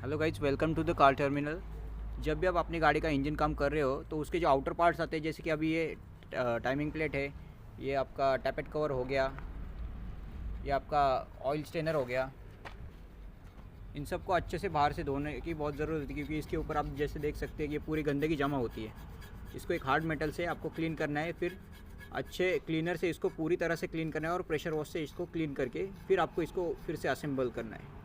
Hello guys, welcome to the car terminal. जब भी आप अपनी गाड़ी का इंजन काम कर रहे हो तो उसके जो आउटर पार्ट्स आते हैं, जैसे कि अभी ये टाइमिंग प्लेट है, ये आपका टैपेट कवर हो गया, ये आपका ऑयल स्टेनर हो गया, इन सब को अच्छे से बाहर से धोने की बहुत ज़रूरत होती है, क्योंकि इसके ऊपर आप जैसे देख सकते हैं कि ये पूरी गंदगी जमा होती है। इसको एक हार्ड मेटल से आपको क्लीन करना है, फिर अच्छे क्लीनर से इसको पूरी तरह से क्लीन करना है और प्रेशर वॉश से इसको क्लीन करके फिर आपको इसको फिर से असेंबल करना है।